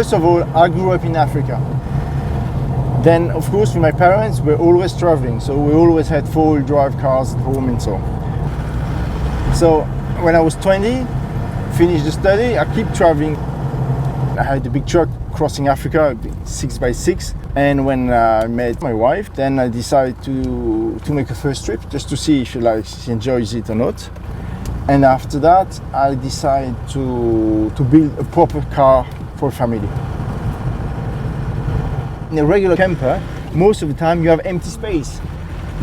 First of all, I grew up in Africa. Then, of course, with my parents, we're always traveling, so we always had 4-wheel drive cars at home and so on. So when I was 20, finished the study, I keep traveling. I had a big truck crossing Africa, 6x6, and when I met my wife, then I decided to make a first trip just to see if she enjoys it or not. And after that, I decided to build a proper car for family. In a regular camper, most of the time you have empty space.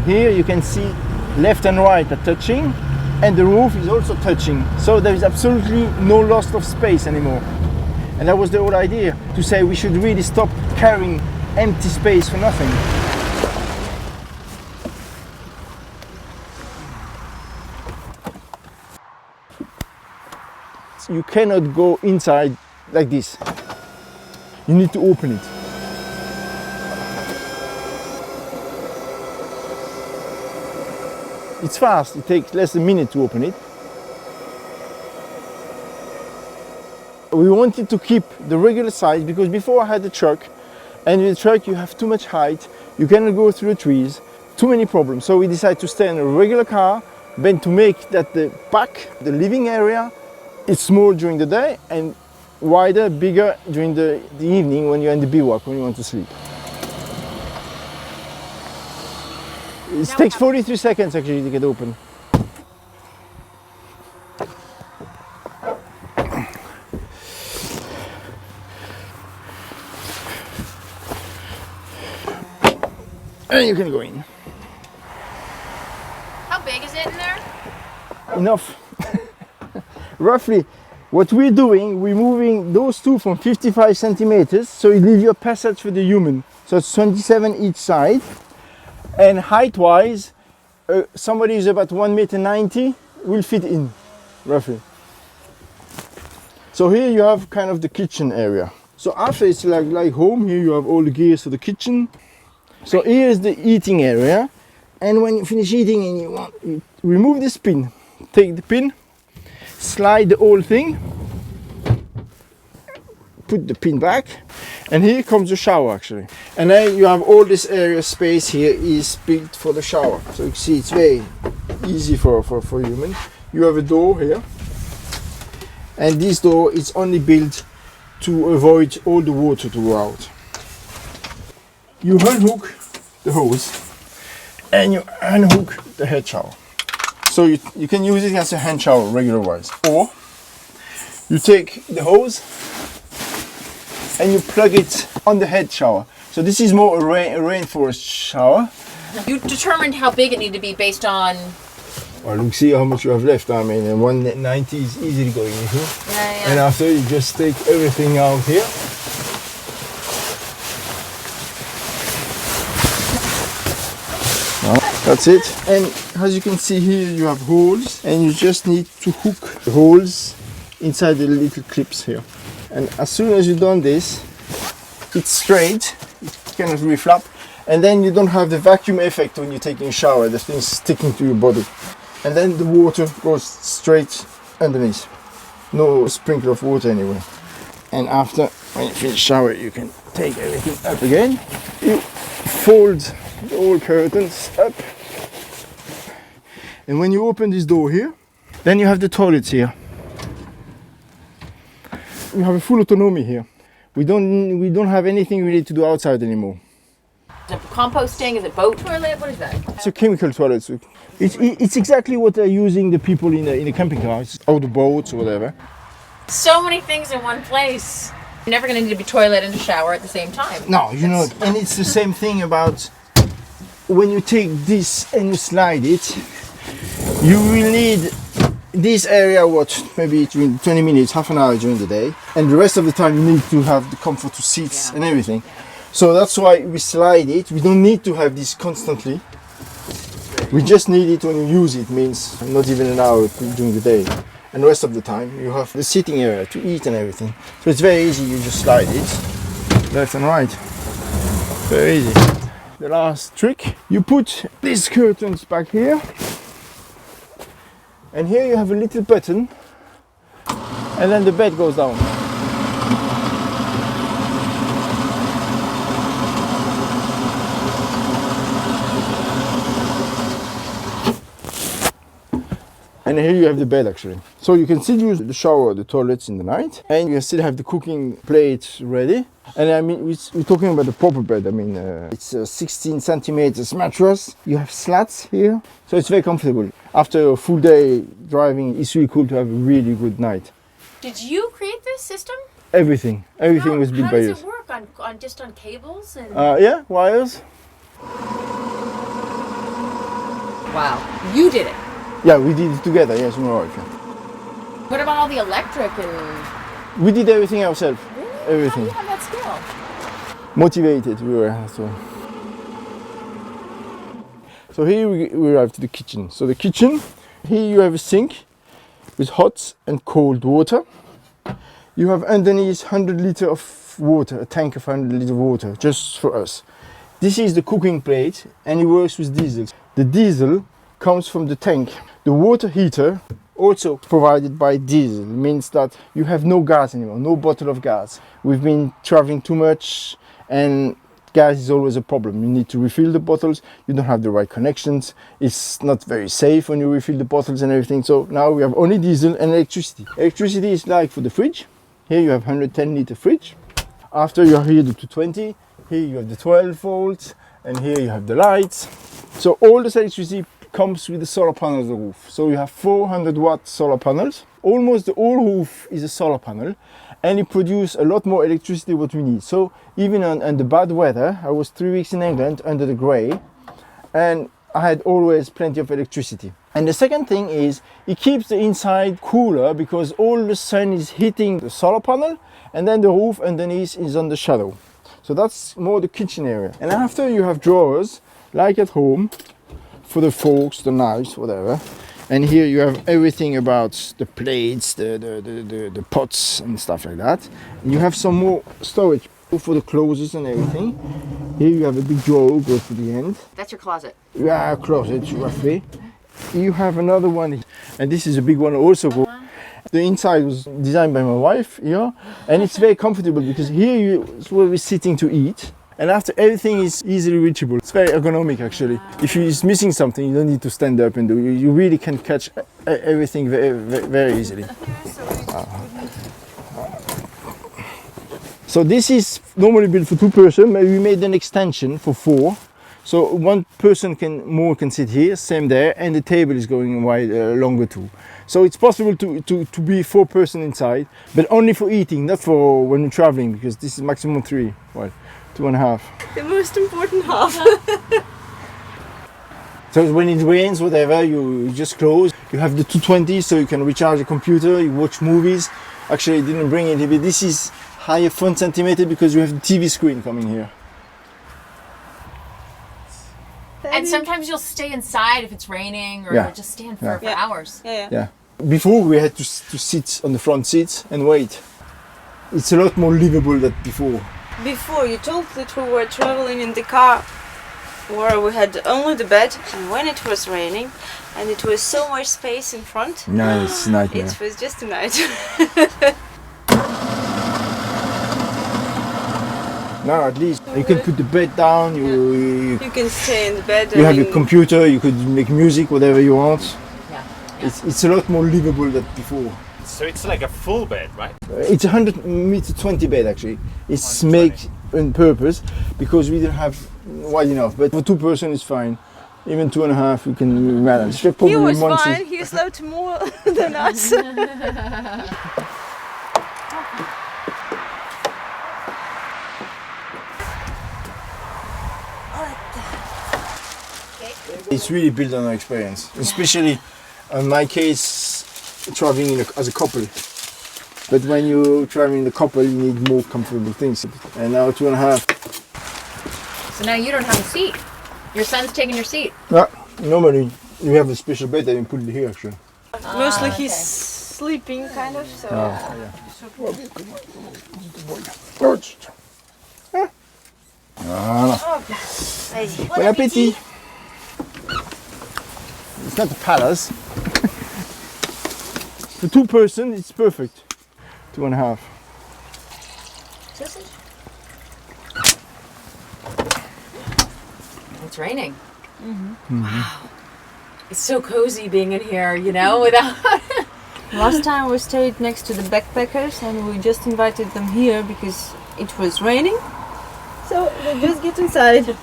Here you can see left and right are touching, and the roof is also touching. So there is absolutely no loss of space anymore. And that was the whole idea, to say we should really stop carrying empty space for nothing. You cannot go inside like this. You need to open it. It's fast, it takes less than a minute to open it. We wanted to keep the regular size because before I had the truck, and with the truck you have too much height, you cannot go through the trees, too many problems. So we decided to stay in a regular car, then to make that the back, the living area, is small during the day and wider, bigger during the evening when you're in the bivouac, when you want to sleep. It takes 43 seconds actually to get open. And you can go in. How big is it in there? Enough. Roughly, what we're doing, we're moving those two from 55 centimeters, so it leaves you a passage for the human. So it's 27 each side. And height-wise, somebody who's about 1.90 m will fit in, roughly. So here you have kind of the kitchen area. So after it's like home, here you have all the gears for the kitchen. So here is the eating area. And when you finish eating and you remove this pin, take the pin, slide the whole thing, put the pin back, and here comes the shower actually. And then you have all this area space here is built for the shower. So you see it's very easy for human. You have a door here, and this door is only built to avoid all the water to go out. You unhook the hose and you unhook the head shower. So you can use it as a hand shower regular wise, or you take the hose and you plug it on the head shower. So this is more a rainforest shower. You determined how big it needed to be based on... Well, look, see how much you have left. I mean, 190 is easily going into. Yeah. And after you just take everything out here. That's it. And as you can see here, you have holes, and you just need to hook the holes inside the little clips here. And as soon as you've done this, it's straight, it cannot really flap, and then you don't have the vacuum effect when you're taking a shower, the thing's sticking to your body. And then the water goes straight underneath. No sprinkle of water anywhere. And after, when you finish shower, you can take everything up again. You fold the old curtains up. And when you open this door here, then you have the toilets here. We have a full autonomy here. We don't have anything really to do outside anymore. Is it composting? Is it boat toilet? What is that? It's a chemical toilet. It's exactly what they're using the people in the camping cars, or the boats or whatever. So many things in one place. You're never going to need to be toilet and a shower at the same time. No, you know, and it's the same thing about when you take this and you slide it, you will need this area, maybe during 20 minutes, half an hour during the day, and the rest of the time you need to have the comfort of seats and everything. So that's why we slide it. We don't need to have this constantly. We just need it when you use it, means not even an hour during the day. And the rest of the time you have the sitting area to eat and everything. So it's very easy, you just slide it left and right. Very easy. The last trick, you put these curtains back here. And here you have a little button, and then the bed goes down. And here you have the bed actually. So you can still use the shower, the toilets in the night, and you can still have the cooking plates ready. And I mean, we're talking about the proper bed. I mean, it's a 16 centimeters mattress. You have slats here, so it's very comfortable. After a full day driving, it's really cool to have a really good night. Did you create this system? Everything was built by us. How does it work? On just on cables and? Yeah, wires. Wow, you did it. Yeah, we did it together. Yes, in Morocco. What about all the electric and? We did everything ourselves. Really? Everything. How do you have that skill? Motivated we were. So here we arrived to the kitchen. So the kitchen, here you have a sink with hot and cold water. You have underneath 100 liters of water, a tank of 100 liters of water, just for us. This is the cooking plate, and it works with diesel. The diesel comes from the tank. The water heater, also provided by diesel, means that you have no gas anymore, no bottle of gas. We've been traveling too much, and gas is always a problem. You need to refill the bottles, you don't have the right connections, it's not very safe when you refill the bottles and everything. So now we have only diesel and electricity. Electricity is like for the fridge. Here you have 110 liter fridge. After you have here the 220, here you have the 12 volts, and here you have the lights. So all this electricity comes with the solar panels on the roof. So you have 400 watt solar panels. Almost the whole roof is a solar panel, and it produces a lot more electricity what we need. So even on the bad weather, I was 3 weeks in England under the grey, and I had always plenty of electricity. And the second thing is it keeps the inside cooler because all the sun is hitting the solar panel, and then the roof underneath is on the shadow. So that's more the kitchen area. And after you have drawers like at home for the forks, the knives, whatever. And here you have everything about the plates, the pots and stuff like that. And you have some more storage for the clothes and everything. Here you have a big drawer, goes to the end. That's your closet. Yeah, closet roughly. You have another one, and this is a big one also. The inside was designed by my wife here, and it's very comfortable because here is where we're sitting to eat. And after everything is easily reachable. It's very ergonomic actually. If you're missing something, you don't need to stand up and do it. You really can catch everything very, very, very easily. So this is normally built for 2 persons, but we made an extension for 4. So 1 person can sit here, same there, and the table is going wide, longer too. So it's possible to be 4 persons inside, but only for eating, not for when you're traveling, because this is maximum 3. Well, 2.5. The most important half. So when it rains, whatever, you just close. You have the 220, so you can recharge the computer, you watch movies. Actually, I didn't bring it, but this is higher front centimeter because you have the TV screen coming here. And sometimes you'll stay inside if it's raining, or Yeah. just stand for hours. Yeah. Before we had to sit on the front seats and wait. It's a lot more livable than before. Before you told that we were traveling in the car where we had only the bed, and when it was raining and it was so much space in front, No, it's a nightmare. it was just a night. Now at least you can put the bed down, you You can stay in the bed. have your computer, you could make music, whatever you want. Yeah. It's a lot more livable than before. So it's like a full bed, right? It's a 100 meter 20 bed actually. It's made on purpose because we didn't have wide enough. But for 2 persons it's fine. Even 2.5 we can manage. He was fine, he slept more than us. It's really built on our experience, especially in my case, traveling as a couple. But when you travel in the couple, you need more comfortable things. And now 2.5. So now you don't have a seat. Your son's taking your seat. Normally you have a special bed that you put it here actually. Mostly he's sleeping kind of, so... Bon appétit! It's not a palace. For 2 persons, it's perfect. 2.5. It's raining. Mm-hmm. Wow. It's so cozy being in here, you know, without. Last time we stayed next to the backpackers and we just invited them here because it was raining. So they just get inside.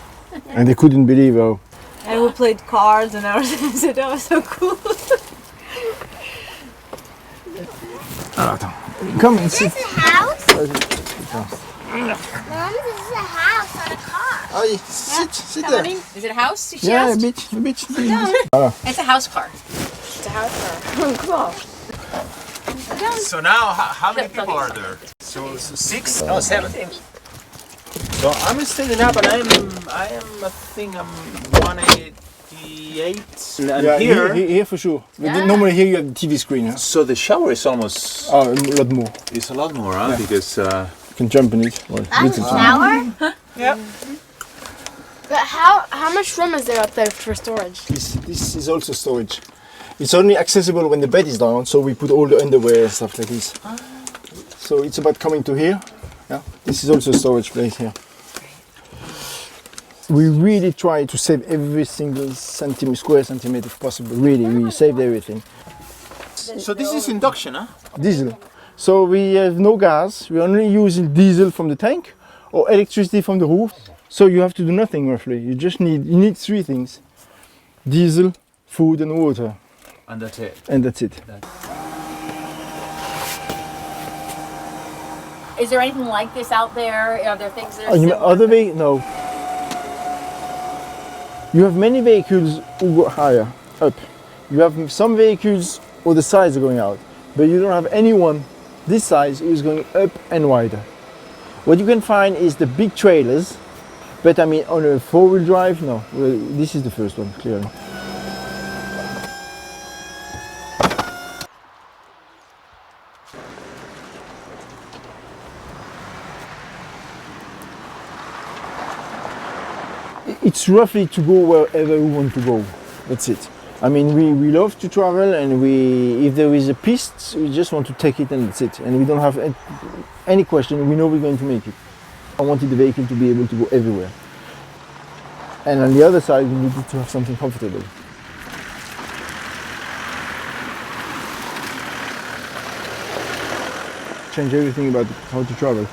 And they couldn't believe how. And we played cards and everything, so that was so cool. Come and sit. This is a house? Oh, Mom, this is a house on a car. sit there. Is it a house? She Yeah, a asked? bit. It's a house car. It's a house car. Come on. So now, how many people are there? So 6? No, 7. So I'm standing up, and I think I'm 188. And Yeah, here, here for sure. But Yeah. normally here you have the TV screen. Huh? so the shower is almost, Oh, a lot more. it's a lot more, huh? Because You can jump in it. Well, That's a little shower? Yeah. But how much room is there up there for storage? This is also storage. It's only accessible when the bed is down, so we put all the underwear and stuff like this. So it's about coming to here. Yeah, this is also a storage place here. We really try to save every single square centimeter if possible. Really, we saved everything. so this is induction, huh? Diesel. So we have no gas. We're only using diesel from the tank or electricity from the roof. So you have to do nothing roughly. You need 3 things: diesel, food, and water. And that's it. And that's it. Is there anything like this out there? Are there things that are Oh, you mean similar? other vehicles? No. You have many vehicles who go higher up. You have some vehicles or the sides are going out, but you don't have anyone this size who is going up and wider. What you can find is the big trailers, but I mean on a 4-wheel drive, no. Well, this is the first one, clearly. It's roughly to go wherever we want to go. That's it. I mean, we love to travel, and if there is a piste, we just want to take it, and that's it. And we don't have any question. We know we're going to make it. I wanted the vehicle to be able to go everywhere. And on the other side, we needed to have something comfortable. Change everything about how to travel.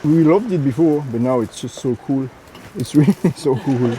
We loved it before, but now it's just so cool. It's really so cool.